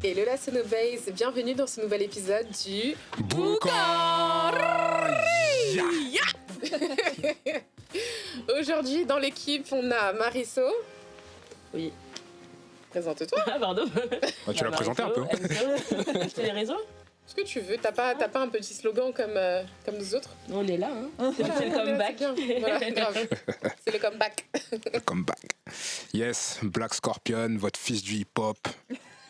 Hello la Sonobase, bienvenue dans ce nouvel épisode du Boucan. Aujourd'hui dans l'équipe on a Mariso. Oui. Présente-toi. Ah pardon. Tu l'as présenté un peu. C'est les réseaux. Ce que tu veux, t'as pas un petit slogan comme nous autres? On est là, hein. C'est le comeback. Voilà, grave. C'est le comeback. Le comeback. Yes, Black Scorpion, votre fils du hip-hop,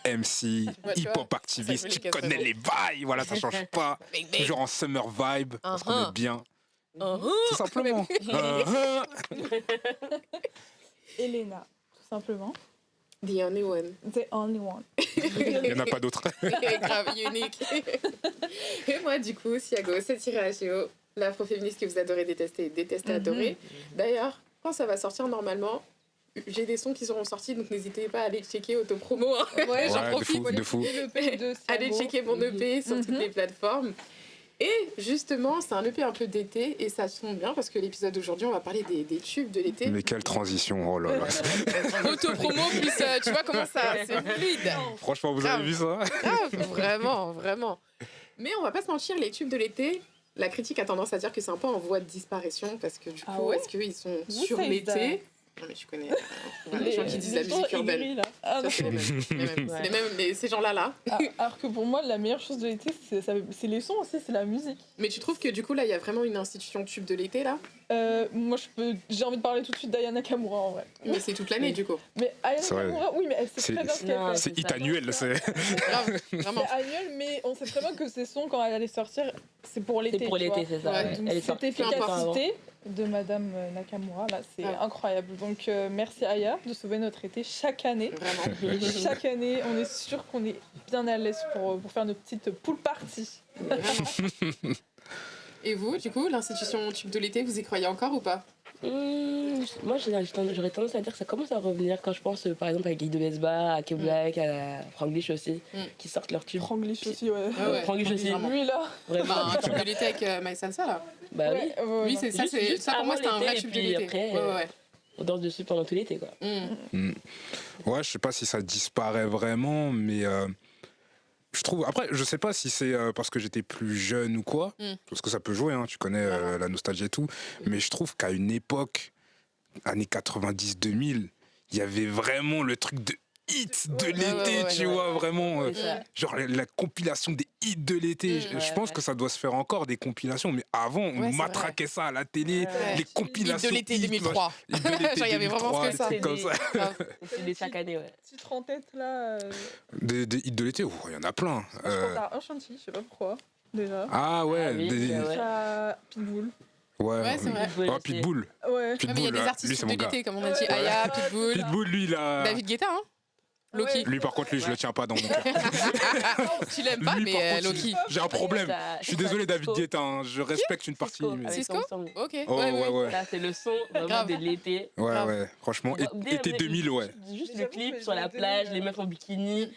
MC, Ouais, hip-hop activiste, tu connais les vibes, voilà, ça change pas. Bang, bang. Toujours en summer vibe, parce qu'on est bien. Tout simplement. Elena, tout simplement. The only one. The only one. Il n'y en a pas d'autres. Grave, unique. Et moi du coup, Siago, c'est-Agéo, l'afroféministe que vous adorez détester, adorer. D'ailleurs, quand ça va sortir normalement, j'ai des sons qui seront sortis, donc n'hésitez pas à aller checker Autopromo. Hein. Ouais, j'en Ouais, profite. de fou. Allez checker mon EP sur toutes les plateformes. Et justement, c'est un EP un peu d'été et ça tombe bien parce que l'épisode d'aujourd'hui, on va parler des tubes de l'été. Mais quelle transition, oh là là. Autopromo plus, tu vois comment ça, c'est fluide. Franchement, vous avez vu ça? Grave, vraiment, vraiment. Mais on va pas se mentir, les tubes de l'été, la critique a tendance à dire que c'est un peu en voie de disparition parce que du coup, Ah ouais, est-ce qu'ils sont Vous sur savez l'été? Non mais tu connais les gens qui disent la musique urbaine. Ah, Ça, c'est les mêmes. C'est les mêmes, ces gens-là, là. alors que pour moi, la meilleure chose de l'été, c'est les sons aussi, c'est la musique. Mais tu trouves que du coup, là, il y a vraiment une institution tube de l'été, là? Moi, j'ai envie de parler tout de suite d'Aya Nakamura en vrai. Mais c'est toute l'année, du coup. Mais Aya C'est vrai. Nakamura, oui, mais elle sait très bien ce qu'elle Non, fait. C'est hit annuel, c'est... Grave, vraiment. C'est annuel, mais on sait très bien que ces sons, quand elle allait sortir, c'est pour l'été. C'est pour tu l'été, vois. c'est ça. Ouais. Ouais. Donc, Elle est cette sortie efficacité de Madame Nakamura, là, c'est Ouais. incroyable. Donc, merci Aya de sauver notre été chaque année. Vraiment. Chaque année, on est sûr qu'on est bien à l'aise pour faire nos petites pool parties. Vraiment. Et vous, du coup, l'institution tube de l'été, vous y croyez encore ou pas? Moi, j'aurais tendance à dire que ça commence à revenir quand je pense, par exemple, à Guy de Besba, à K-Black, à Franglish aussi, qui sortent leurs tubes. Franglish aussi, ouais. Ah ouais, Franglish aussi. vraiment. Lui, là. Vraiment. Bah, un tube de l'été avec My Salsa, là. Bah oui. Ouais, Lui, non. c'est ça, Juste ça pour moi, avant c'était un vrai l'été, tube et de puis l'été. après, Ouais. On danse dessus pendant tout l'été, quoi. Ouais, je sais pas si ça disparaît vraiment, mais je trouve. Après, je sais pas si c'est parce que j'étais plus jeune ou quoi, parce que ça peut jouer, hein, tu connais la nostalgie et tout, mais je trouve qu'à une époque, années 90-2000, il y avait vraiment le truc de hits de l'été, tu vois, vraiment. C'est ça. Genre la compilation des hits de l'été. Je pense que ça doit se faire encore des compilations, mais avant, on Ouais, c'est matraquait ça à la télé, Ouais. les compilations. Hit de l'été 2003. hits de l'été Genre, il y avait vraiment 2003, que ça. des trucs comme ça. C'est des chaque année, ouais. Titre en tête, là. Des hits de l'été, il y en a plein. Je pense à Enchanty, je sais pas pourquoi, déjà. Ah ouais, Ah oui, ouais. À Pitbull. Ouais, c'est vrai. Pitbull Oh, aussi. Pitbull. Ouais. Ouais, mais il y a des lui, artistes c'est tubes mon de gars. l'été, comme on a dit. Ouais. Aya, Pitbull, Pitbull, lui, il a... David Guetta, hein. Loki. Ouais. Lui, par contre, lui, je le tiens pas dans mon cœur. Tu l'aimes pas, Lui, par mais contre, Loki. j'ai un problème. Ça- Je suis désolé, David Cisco. Guetta, hein, je respecte une partie. Cisco, mais- avec Cisco son song. Ok, Oh, ouais. Ça, c'est le son vraiment Grave. de l'été. Ouais, Grave. ouais, franchement, Dès été le- 2000, ouais. Juste Mais le j'avoue clip que sur la j'ai été, plage, les meufs en bikini,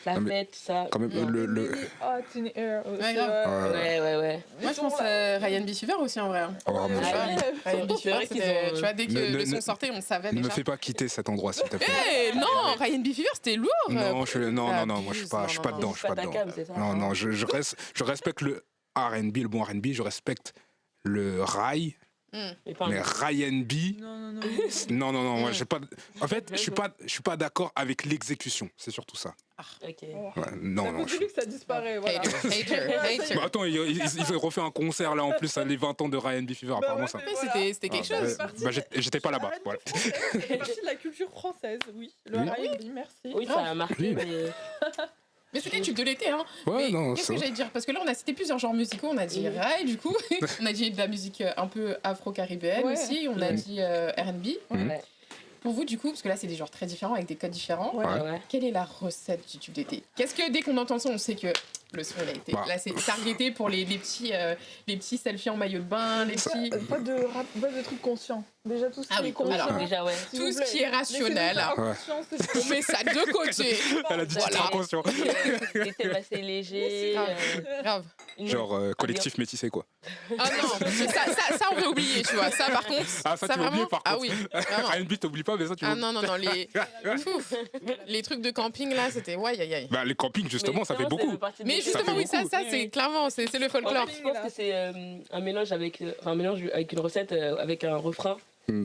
la Non, mais- fête, tout ça. Quand même, le... Ah, Teen Air aussi. Ouais, grave. Ouais. Moi, je pense Ryan B. Fever aussi, en vrai. hein. Oh, mon Ouais. Dieu. Ryan B. C'est Fever, vrai qu'ils c'était... ont- Tu vois, dès que Ne- le ne- son sortait, on savait Ne me déjà. fais pas quitter cet endroit, s'il te plaît. Eh, non, Ryan B. Fever, c'était lourd. Non, non, moi, je suis pas Abuse, dedans, non, je suis pas C'est pas ta dedans. cam, c'est ça. Non, je respecte le R&B, le bon R&B, je respecte le rail, Mais pas mais un- Ryan B, Non. non, moi, j'ai pas... En fait, je suis pas d'accord avec l'exécution, c'est surtout ça. Ok. Ouais, C'est non, à non, cause de lui que ça disparaît, voilà. Hater. Bah attends, il refait un concert là en plus à les 20 ans de Ryan B. Fever, apparemment ça. Mais c'était quelque Ah, chose. bah, j'étais pas là-bas. Voilà. C'est partie de la culture française, oui. Le Oui. R&B, merci. Oui, ça a marqué, Oui. mais Mais c'était le tube de l'été, hein. Ouais, Mais non, qu'est-ce c'est que vrai. j'allais dire? Parce que là, on a cité plusieurs genres musicaux. On a dit rail, du coup. On a dit de la musique un peu afro-caribéenne Ouais. aussi. On a dit R&B. ouais. Pour vous, du coup, parce que là, c'est des genres très différents avec des codes différents. Ouais. Ouais. Quelle est la recette du tube d'été? Qu'est-ce que dès qu'on entend ça, on sait que Le son, il a été. Bah. Là, c'est targeté pour les petits selfies en maillot de bain, les petits. Pas de trucs conscients. Déjà, tout ce qui Ah oui, est conscient. alors, Déjà, ouais. s'il tout vous ce plaît. qui est rationnel. Laissez-nous faire conscience, c'est On met ça de côté. Elle a dit Voilà. voilà. Conscient. Des thèmes assez légers. Grave. Genre collectif métissé, quoi. Ah non, ça on veut oublier, tu vois. Ça, par contre. Ah, ça, tu vas oublier, par Ah contre. oui. Vraiment. R&B, t'oublies pas, mais ça, tu Ah veux. non, les trucs de camping là, c'était ouais, aïe, aïe. Bah, les campings, justement, ça fait beaucoup. Mais Ça justement, fait oui, ça, beaucoup. c'est clairement, c'est le folklore. Je pense que c'est un mélange avec une recette avec un refrain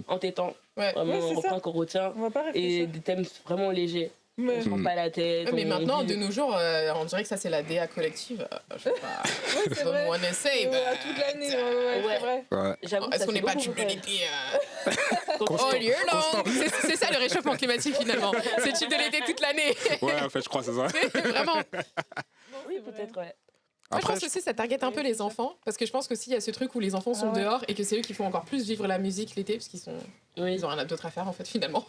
entêtant. Ouais. Vraiment Ouais, c'est un refrain ça. qu'on retient. On va pas Et réfléchir. des thèmes vraiment légers. Ouais. On se prend pas la tête. Mais on maintenant, vit- de nos jours, on dirait que ça, c'est la DA collective. Je sais pas. Ouais, c'est vrai. On essaye. À toute l'année, ouais, Ouais. c'est vrai. Ouais. J'avoue que Est-ce ça qu'on fait n'est pas beaucoup, tube de quand l'été même. Constant. all year long? C'est ça le réchauffement climatique finalement. C'est tube de l'été toute l'année. Ouais, en fait, je crois, c'est ça. Vraiment. Oui, peut-être, ouais. Moi, je Après, pense aussi que ça target un peu les enfants, parce que je pense qu'aussi il y a ce truc où les enfants sont Ah ouais. dehors et que c'est eux qui font encore plus vivre la musique l'été, parce qu'ils Oui. ils ont rien d'autre à faire en fait finalement.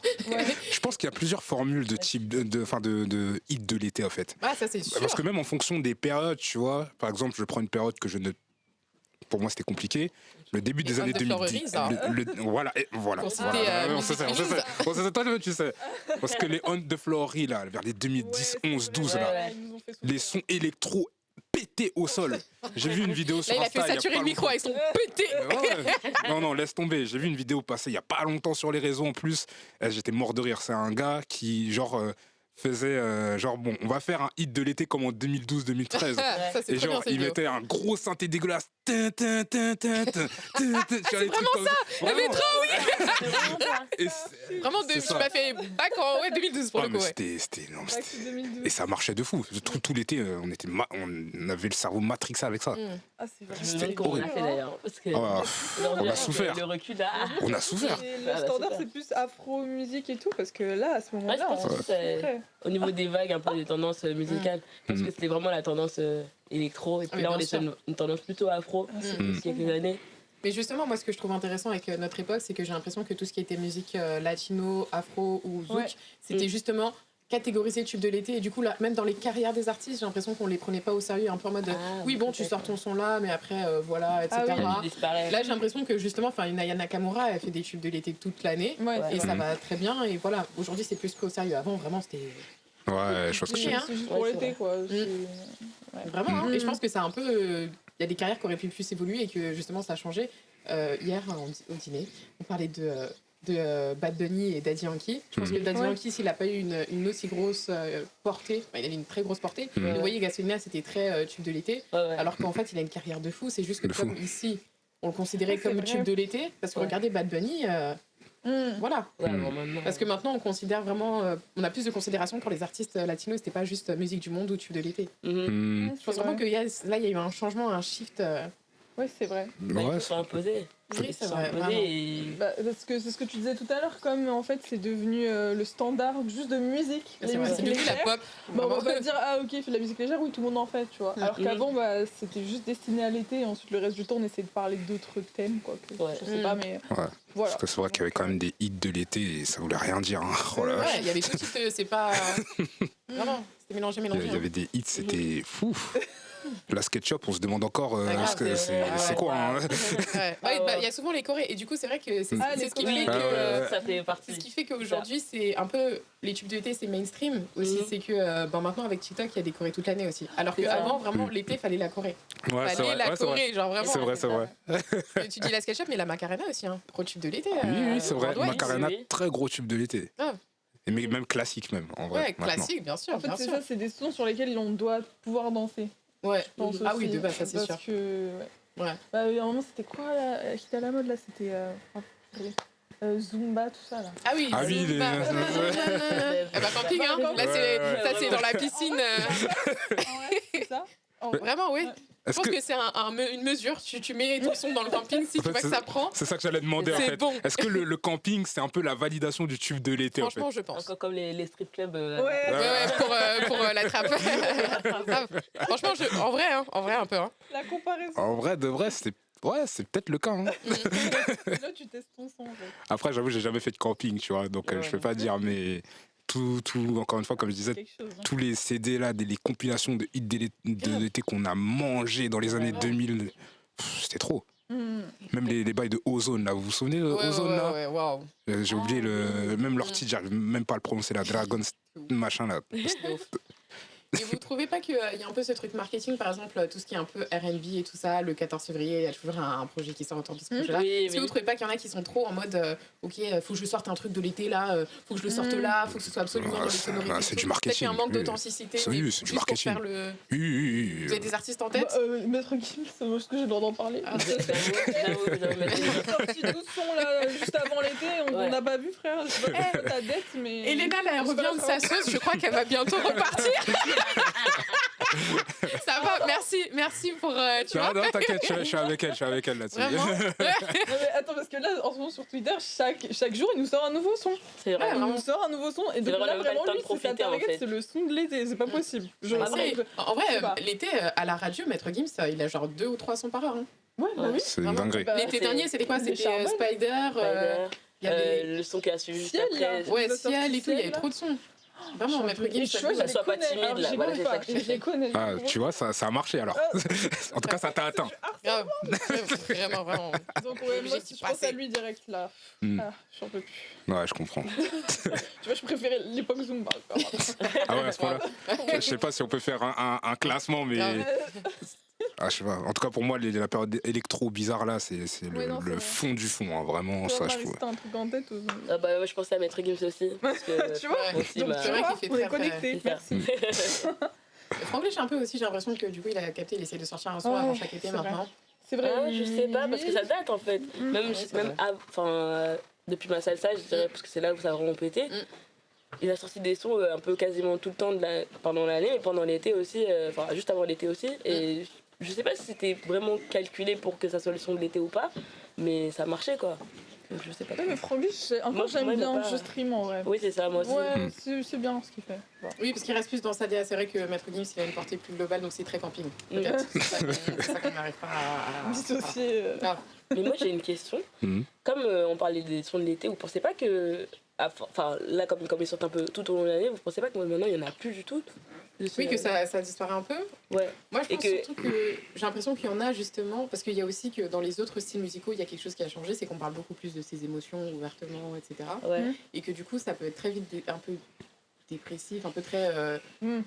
je pense qu'il y a plusieurs formules de type de hit de l'été, en fait. Ah, ça c'est sûr. Parce que même en fonction des périodes, tu vois, par exemple, je prends une période que je ne. Pour moi, c'était compliqué. Le début des Les années Hunt the 2010. Fleuries, ça. Voilà, et voilà. Pour citer, Voilà. On Music sait, News. toi, tu sais. Parce que les Hunt de Flory, là, vers les 2010, 11, 12, là, Ouais. Ils nous ont fait les souffrir. sons électro pétés au sol. J'ai vu une vidéo Là, sur il a Insta. fait saturer pas le micro longtemps. avec son pété. Ouais. Non, laisse tomber. J'ai vu une vidéo passer il y a pas longtemps sur les réseaux en plus. J'étais mort de rire. C'est un gars qui, genre, faisait, bon, on va faire un hit de l'été comme en 2012-2013. Ça c'est Et trop bien genre, cette il vidéo. mettait un gros synthé dégueulasse. C'est vraiment ça. Mais trop, Et Vraiment, C'est tu ça. m'as fait back en 2012 pour ouais, le mais coup. Ouais. non, Back to 2012. et ça marchait de fou. Tout l'été, on avait le cerveau matrixé avec ça. Ah, c'est vrai. Je me C'était demande comment on a horrible. fait d'ailleurs. Parce que Ah, aujourd'hui, on a avec souffert. Le recul, là. on a souffert. Et Ah, le bah, standard, super. c'est plus afro-musique et tout, parce que là, à ce Ouais, je moment-là, pense on que c'est souffrait. au niveau des vagues, un peu des tendances musicales. Je pense que c'était vraiment la tendance électro. Et puis Oui, là, on bien est sur sûr. une tendance plutôt afro depuis quelques années. Mais justement, moi, ce que je trouve intéressant avec notre époque, c'est que j'ai l'impression que tout ce qui était musique latino, afro ou zouk, Ouais. c'était justement catégorisé tube de l'été. Et du coup, là, même dans les carrières des artistes, j'ai l'impression qu'on les prenait pas au sérieux, un peu en mode Ah, oui, bon, tu peut-être, sors ton son là, mais après, voilà, etc. Ah oui. Ça a dû disparaître. Là, j'ai l'impression que justement, Naya Nakamura, elle fait des tubes de l'été toute l'année. Ouais, Ouais. Et c'est ça vrai. va très bien. Et voilà, aujourd'hui, c'est plus pris au sérieux. Avant, vraiment, c'était. Ouais, je pense que Cliché, hein. C'est juste pour Ouais, c'est l'été, quoi. Vraiment, hein. Mhm. Et je pense que c'est un peu. Il y a des carrières qui auraient pu plus évoluer et que justement, ça a changé. Hier, au dîner, on parlait de Bad Bunny et Daddy Yankee. Je pense que Daddy Ouais. Yankee, s'il n'a pas eu une aussi grosse portée, il avait une très grosse portée. Mhm. Vous voyez, Gasolina, c'était très tube de l'été. Ouais, ouais. Alors qu'en fait, il a une carrière de fou. C'est juste que De comme fou. ici, on le considérait Ouais, c'est comme vrai. tube de l'été. Parce que Ouais. regardez, Bad Bunny, voilà. Ouais, bon, maintenant, Parce que maintenant, on considère vraiment. On a plus de considération pour les artistes latinos. C'était pas juste musique du monde ou tube de l'été. Mhm. Je pense vraiment qu'il y a, là, il y a eu un changement, un shift. Ouais, c'est vrai. Bah, Ouais, ils se sont imposés. Oui, Ils c'est se sont vrai, imposés vraiment. et... Bah, parce que c'est ce que tu disais tout à l'heure, comme en fait c'est devenu le standard juste de musique. C'est les vrai, musiques c'est devenu la légères. pop. Bah, on va Vraiment. pas dire ah ok il fait de la musique légère, oui tout le monde en fait tu vois. Alors Mhm. qu'avant bah, c'était juste destiné à l'été et ensuite le reste du temps on essayait de parler d'autres thèmes quoi. Ouais. Je sais pas mais Ouais. voilà. Parce que c'est vrai qu'il y avait quand même des hits de l'été et ça voulait rien dire. Hein. Oh la vache. Ouais, il y avait tout de suite, c'est pas. Vraiment, c'était mélangé, Il mélangé. y avait des hits, c'était fou. La SketchUp, on se demande encore grave, ce que c'est vrai. c'est quoi. Hein. Ouais. Ouais, bah, il y a souvent les chorés. Et du coup, c'est vrai que c'est Ah, c'est les ce qui chorés. fait que. Ah ouais. Ça fait C'est partie. ce qui fait qu'aujourd'hui, c'est un peu. Les tubes de l'été, c'est mainstream aussi. Mhm. C'est que maintenant, avec TikTok, il y a des chorés toute l'année aussi. Alors C'est ça. qu'avant, vraiment, l'été, fallait la choré. Ouais, c'est Fallait vrai. la Ouais, c'est vrai. choré, genre vraiment. C'est vrai, c'est vrai. Tu dis la SketchUp, mais la Macarena aussi, hein. Gros tube de l'été. Oui, oui, c'est vrai. Broadway. Macarena, oui. très gros tube de l'été. Grave. Et même classique, même, en vrai. Ouais, maintenant. classique, bien sûr. En fait bien c'est sûr. ça, c'est des sons sur lesquels on doit pouvoir danser. Ouais. Je pense Ah aussi, oui, de base, ça c'est parce sûr. que ouais. Ouais. Bah, à un moment c'était quoi là qui était à la mode là, c'était Zumba tout ça là. Ah oui, Ah oui, Zumba. Eh bah, camping, hein. Là, c'est, Ouais, ça, c'est dans la piscine. Ouais, c'est ça. En vrai. Vraiment, oui. Je Est-ce pense que que c'est une mesure. Tu mets ton son dans le camping, si En tu fait, vois que ça prend. c'est ça que j'allais demander en C'est fait. bon. Est-ce que le camping, c'est un peu la validation du tube de l'été en fait? Franchement, je pense. Encore comme les strip clubs. Ouais. Ouais, ouais, pour la trappe. Ah, franchement, en vrai, hein, en vrai, un peu. Hein. La comparaison. En vrai, de vrai, c'est peut-être le cas. Hein. Là tu testes ton son en fait. Après, j'avoue, j'ai jamais fait de camping, tu vois, donc je peux pas dire, mais encore une fois, comme je disais, Quelque chose. Hein. tous les CD là, les compilations de hits de l'été qu'on a mangé dans les années 2000, c'était trop. Même les bails de Ozone là, vous vous souvenez de Ozone là? Ouais, waouh. J'ai oublié même leur titre, j'arrive même pas à le prononcer, la Dragon machin là. Et vous trouvez pas qu'il y a un peu ce truc marketing, par exemple, tout ce qui est un peu R&B et tout ça, le 14 février, il y a toujours un projet qui sort autour de ce projet-là. Oui, Est-ce que vous trouvez pas qu'il y en a qui sont trop en mode, ok, faut que je sorte un truc de l'été là, faut que je le sorte là, faut que ce soit absolument dans les sonorités. C'est du marketing. Peut-être qu'il y a un manque d'authenticité. Oui, mais c'est du juste pour marketing. faire le... Oui. Vous avez des artistes en tête? Maître Gims, c'est moi ce que j'ai le droit d'en parler. Ah, J'avoue, Il a sorti 12 sons là, juste avant l'été, on n'a pas vu frère. Je sais pas ta dette, mais. Elena, là, elle revient de sa sauce, je crois qu'elle va bientôt repartir. Ça va, merci pour... tu vois. Non, t'inquiète, je suis avec elle là-dessus. Vraiment. Non, mais attends, parce que là, en ce moment sur Twitter, chaque jour, il nous sort un nouveau son. C'est vrai. Il nous sort un nouveau son. Et donc vraiment, là, on a pas le vraiment, temps de lui, c'est profiter, sa target, en fait. c'est le son de l'été. C'est pas possible. Après, en Je sais vrai, pas. l'été, à la radio, Maître Gims, il a genre 2 ou 3 sons par heure. Hein. Ouais, bah oui. C'est une Vraiment. dinguerie. Bah, L'été c'est- dernier, c'était quoi? des C'était Charbonnes. Spider, il y avait... Le son qui a suivi juste Ciel, après. là. Ouais, Il a sorti Ciel et tout, il y avait Ciel, trop de sons. Vraiment, Maître Et Gims, tu vois, je Ça les soit pas connais, timide, alors, là, je voilà, les c'est ça connais que pas, je et je les connais. Ah, tu vois, ça a marché alors. En tout cas, ça t'a atteint. grave. Vraiment, vraiment. Donc ouais, moi, Obligé je pense passer. à lui direct là. Hmm. Ah, j'en peux plus. Ouais, je comprends. Tu vois, je préférais l'époque Zumba. Quoi. Ah ouais, à ce moment-là. Je sais pas si on peut faire un classement, mais. Grave. Ah, je sais pas. En tout cas, pour moi, la période électro bizarre là, c'est Ouais, non, le c'est fond du fond. Hein. Vraiment, Toi, ça, je Marie, trouve. t'as un truc en tête ou... Ah bah ouais, je pensais à Maître Gims aussi. Parce que Tu vois Ouais. moi aussi, Donc, bah, c'est vrai qu'il fait on est très, connectés. c'est ça. Merci. Franglish, un peu aussi, j'ai l'impression que du coup, il a capté, il essaie de sortir un son Ouais, avant chaque été c'est vrai. maintenant. C'est vrai. Ah, je sais pas, parce que ça date en fait. Même, Ouais, c'est même depuis ma salsa, je dirais, parce que c'est là où ça a vraiment pété. Il a sorti des sons un peu quasiment tout le temps pendant l'année, mais pendant l'été aussi, juste avant l'été aussi. Et je sais pas si c'était vraiment calculé pour que ça soit le son de l'été ou pas, mais ça marchait quoi. Donc je sais pas. Ouais, mais Franglish, Moi, encore j'aime moi, il bien, m'a pas- je stream en vrai. Oui, c'est ça, moi aussi. Ouais, c'est bien ce qu'il fait. Bon. Oui, parce qu'il reste plus dans sa DA. C'est vrai que Maître Gims, il a une portée plus globale, donc c'est très camping. Peut-être. C'est ça qu'on n'arrive pas à... Dissocier. Mais moi j'ai une question. Mhm. Comme on parlait des sons de l'été, vous pensez pas que. Enfin, là, comme ils sortent un peu tout au long de l'année, vous pensez pas que maintenant il y en a plus du tout de ce- Oui, que ça disparaît un peu. Ouais. Moi, je Et pense que- surtout que j'ai l'impression qu'il y en a justement, parce qu'il y a aussi que dans les autres styles musicaux, il y a quelque chose qui a changé, c'est qu'on parle beaucoup plus de ses émotions ouvertement, etc. Ouais. Et que du coup, ça peut être très vite un peu dépressif, un peu très, Mm.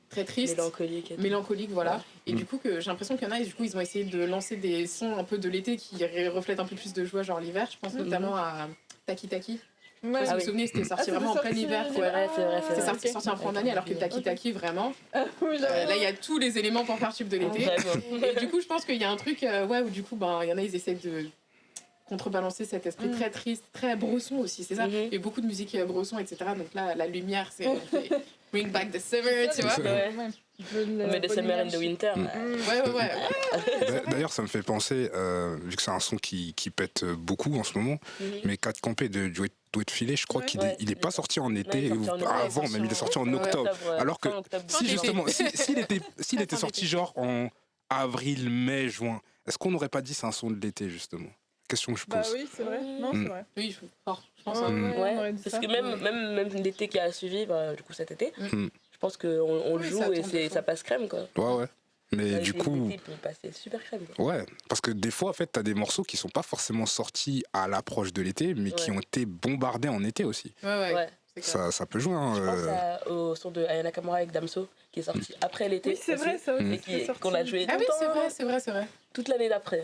très triste. Mélancolique. Et tout. Mélancolique, voilà. Ouais. Et du coup, que j'ai l'impression qu'il y en a, et du coup, ils ont essayé de lancer des sons un peu de l'été qui reflètent un peu plus de joie, genre l'hiver. Je pense notamment à Taki Taki. Je sais pas Ouais. si Ah vous oui. vous souvenez, c'était sorti c'était vraiment en plein sorti, hiver. C'est vrai, c'est vrai. C'est Ok. sorti en fin d'année, alors que Taki Taki, vraiment, Oui, j'avoue. là, il y a tous les éléments pour faire tube de l'été. Vraiment. Et du coup, je pense qu'il y a un truc où du coup, il y en a, ils essaient de contrebalancer cet esprit très triste, très bresson aussi, c'est ça. Mhm. Il y a beaucoup de musique bresson, etc. Donc là, la lumière, c'est Bring Back the Summer, tu vois. Ouais. On Mais The Summer and the Winter. Ouais. D'ailleurs, ça me fait penser, vu que c'est un son qui pète beaucoup en ce moment, mais 4 campés de Duet Filet, je crois Ouais. qu'il Ouais. est pas sorti en été, il est sorti en ou octobre. avant même, il est sorti en octobre. Alors que si d'été. justement, s'il était Fin sorti d'été. genre en avril, mai, juin, est-ce qu'on n'aurait pas dit c'est un son de l'été justement? Question que je Bah pose. oui, c'est vrai. Non, c'est vrai. Oui, je pense. Ouais, hein. ouais, on aurait Ouais, dit parce ça. que même l'été qui a suivi, du coup cet été, Mm. je pense qu'on on le Oui, joue ça et tourne de fond. ça passe crème quoi. Ouais. Mais du coup, L'été, il peut passer super crème. Quoi. ouais, parce que des fois, en fait, t'as des morceaux qui sont pas forcément sortis à l'approche de l'été, mais qui Ouais. ont été bombardés en été aussi. Ouais. Ouais. C'est clair. Ça peut jouer. Hein, Je pense au son de Ayana Kamura avec Damso qui est sorti après l'été. Oui, c'est vrai, ça aussi. Et c'est sorti. qu'on a joué Ah oui, tout le c'est temps, vrai. toute l'année d'après.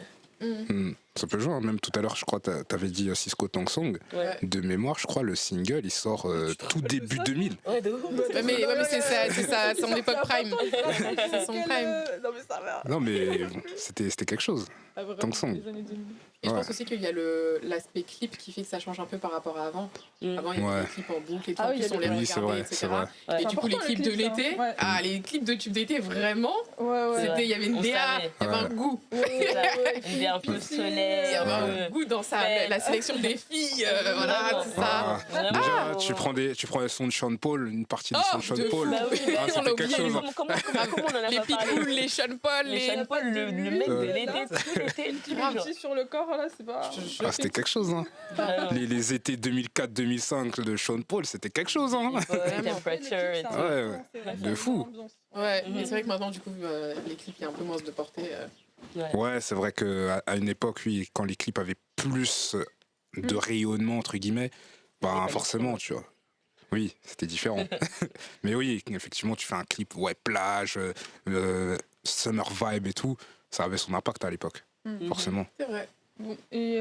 Ça peut jouer. Hein. Même tout à l'heure, je crois, t'avais dit Cisco Tang Song. Ouais. De mémoire, je crois, le single, il sort tout début ça 2000. Ouais, de ouf. Ouais, mais c'est ça, c'est son époque prime. C'est son prime. Non, mais ça va. Non, mais bon, c'était quelque chose. Ah, vraiment, Tang Song. les années 2000. Et je Ouais. pense aussi qu'il y a l'aspect clip qui fait que ça change un peu par rapport à avant. Mm. Avant, il y avait Ouais. des clips en boucle et tout, Ah oui, en il y a plus, on des- les Oui, c'est regardait, vrai, etc. c'est vrai. Ouais. Et du coup, les important, les clips de clips, ça. l'été, Ouais. les clips de tube d'été, vraiment, Ouais, ouais. C'est vrai. il y avait une On DA, savait. il y avait un Ouais. goût. Ouais, ouais, Une idée un peu Puis, solaire lait. Il y a un goût dans la sélection des filles, voilà, tout ça. Déjà, tu prends les sons de Sean Paul, une partie des sons de Sean Paul. Bah oui, Ah, on c'était l'a quelque oublié. chose. Comment on en a Les pas parlé? Pitbull, les Sean Paul, Les Sean Paul, le mec de l'été, tout l'été. Un petit sur le corps, là, c'est pas. Ah, c'était quelque chose, hein. Les étés 2004-2005 de Sean Paul, c'était quelque chose, hein. Temperature et tout. Ouais, de fou. Ouais, mais c'est vrai que maintenant, du coup, les clips, il y a un peu moins de portée. Ouais, c'est vrai qu'à une époque, oui, quand les clips avaient plus de rayonnement, entre guillemets, bah forcément, tu vois. Oui, c'était différent. Mais oui, effectivement, tu fais un clip, ouais, plage, summer vibe et tout, ça avait son impact à l'époque, forcément. C'est vrai. Bon, et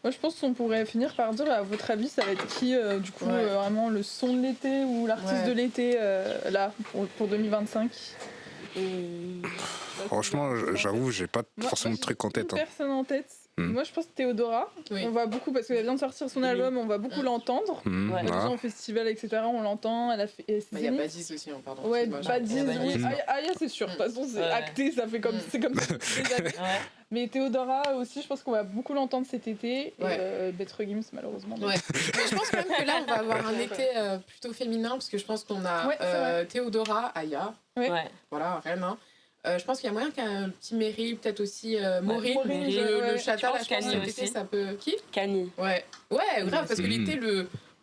moi, je pense qu'on pourrait finir par dire, à votre avis, ça va être qui, du coup, vraiment le son de l'été ou l'artiste de l'été, là, pour 2025 Franchement, j'avoue, j'ai pas forcément de truc en tête. Hein. Personne en tête. Moi, je pense Théodora. Oui. On va beaucoup, parce qu'elle vient de sortir son album, on va beaucoup l'entendre. Ouais. Déjà en festival, etc., on l'entend. Elle a fait. Il y a Badis aussi, hein, pardon. Ouais, excuse-moi, Badis, j'ai- oui. Aya, c'est sûr. De toute façon, c'est acté, ça fait comme. C'est comme ça depuis des années. Ouais. Mais Théodora aussi, je pense qu'on va beaucoup l'entendre cet été. Ouais. Et Betre Gims, malheureusement. Ouais. Mais je pense même que là, on va avoir un été plutôt féminin, parce que je pense qu'on a Ouais, c'est vrai. Théodora, Aya, Ouais. Ouais. voilà, Rennes. Hein. Je pense qu'il y a moyen qu'un petit Mairie, peut-être aussi Maureen, Maureen, le ouais. chata, Je là, pense je pense Kanye cet été, aussi. ça peut... Qui Kanye. Ouais, grave, parce que l'été,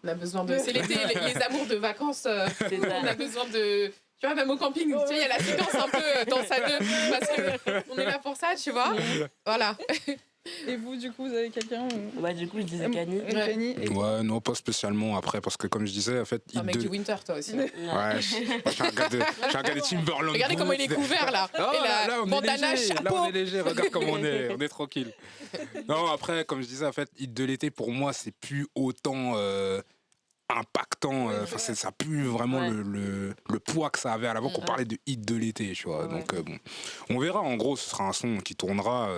on a besoin de... C'est l'été, les amours de vacances, C'est on a ça. besoin de... Tu vois, même au camping, tu sais, il y a la séquence un peu dans sa deux, parce qu'on est là pour ça, tu vois. Voilà. Et vous, du coup, vous avez quelqu'un ou... Ouais, du coup, je disais Kanye. Kanye. Et- Ouais, non, pas spécialement après, parce que comme je disais, en fait... Un mec du Winter, toi aussi. Ouais, je suis un gars de Timberland. Regardez comment il est couvert, là. Oh, Et la là, on est bandana, léger. Là, chapeau. on est léger. Regarde comment on est tranquille. Non, après, comme je disais, en fait, hit de l'été, pour moi, c'est plus autant impactant. Enfin, ça a plus vraiment Ouais. le poids que ça avait à l'avant qu'on parlait de hit de l'été, tu vois. Ouais. Donc, bon, on verra. En gros, ce sera un son qui tournera,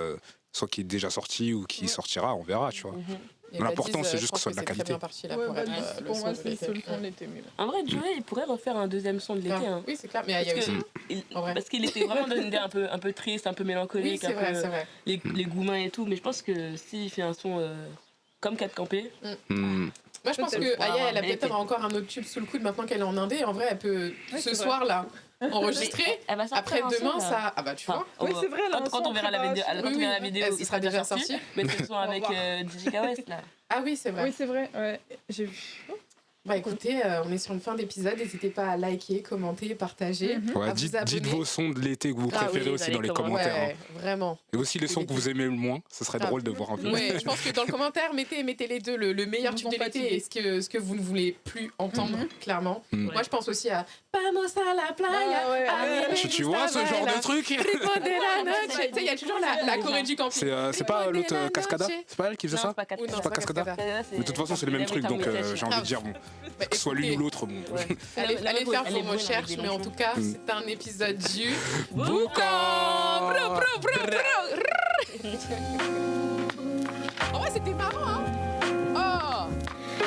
soit qui est déjà sorti ou qui sortira, on verra, tu vois. Et L'important, Badis, c'est je juste pense que ce soit de la c'est très qualité. bien parti, là, Ouais, pour Badis, être le pour son moi, de c'est l'été. le son de l'été. Mais... En vrai, Joey, il pourrait refaire un deuxième son de l'été. Hein. Oui, c'est clair, mais il y a Parce aussi... En vrai. parce qu'il était vraiment dans une idée un peu triste, un peu Oui, mélancolique, c'est un vrai, peu c'est vrai. les goumins et tout. Mais je pense que s'il fait un son comme 4 Campé, Moi, je pense Peut-être. que Aya, elle a Mais peut-être encore un autre tube sous le coude maintenant qu'elle est en Indé. En vrai, elle peut, Ouais, ce c'est vrai. soir-là, enregistrer. elle va sortir Après, un son, demain, là. ça... Ah bah, tu vois. Oui, c'est vrai, elle a un Quand son on verra la en vidéo, préparation. quand on verra la Oui, vidéo, il sera déjà sorti. Mais ce son avec DJ West là. Ah oui, c'est vrai. Oui, c'est vrai, ouais. J'ai vu. Bah écoutez, on est sur une fin d'épisode. N'hésitez pas à liker, commenter, partager. Ouais, à vous dites abonner. vos sons de l'été que vous Ah préférez oui, aussi dans dans les les commentaires. Ouais, hein. vraiment. Et aussi les sons que vous aimez le moins, ce serait Ah. drôle de voir un peu. Ouais, je pense que dans le commentaire, mettez les deux, le meilleur Ils tube vont de l'été fatiguer. et ce que vous ne voulez plus entendre, clairement. Mhm. Moi, je pense aussi à Vamos a la playa. Ah ouais, a mí me Tu vois ce gusta genre de bailar, truc rico de la noche. Tu sais, il y a toujours la Corée du camping. C'est pas Rico de l'autre la Cascada? noche. C'est pas elle qui faisait Non, ça? c'est pas 4 Ou non, C'est pas Cascada? Cascada. Mais de toute façon, c'est le même truc, donc j'ai envie de dire, bon, Bah, que ce soit l'une écoutez, ou l'autre, bon. Allez faire vos recherches, mais en tout cas, Mm. c'est un épisode du Boucan. Bro, bro, bro, bro. En vrai, c'était marrant, hein. Oh.